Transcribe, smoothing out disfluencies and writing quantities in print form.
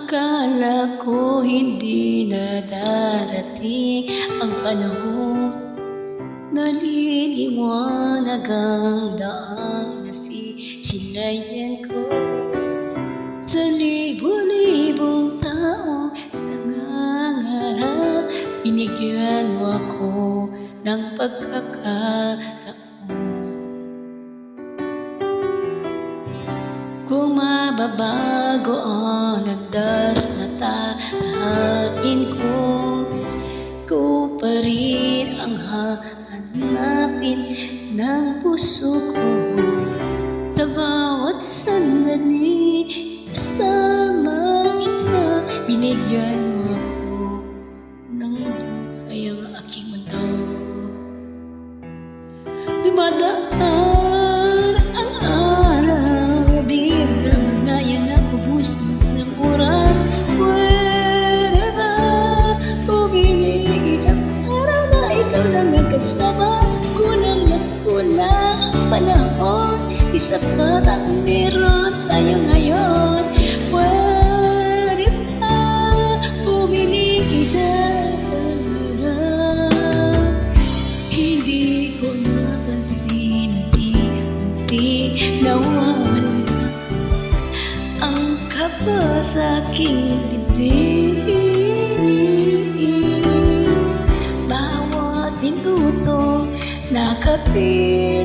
Akala ko hindi na darating ang panahon, naliliwanag ang daang nasisilayan ko. Sa libo-libong taong nangangarap, binigyan mo ako ng pagkakataon. Kung mababago ang landas na tatahakin ko pa rin ang hahanapin ng puso ko. Sa bawat sandali, kasama kita, binigyan mo ako ng buhay ang aking mundo. Dumadaan ang araw, di lang gaya na ubus ng oras. Pwede ba bumili isang araw na ikaw lang ang kasama? Kulang na kulang ang panahon, isa pa ang meron tayo ngayon. Pwede ba bumili isang araw? Hindi ko napansin, unti-unti nawawala ang kaba sa aking dibdib. Bawat minuto nakapit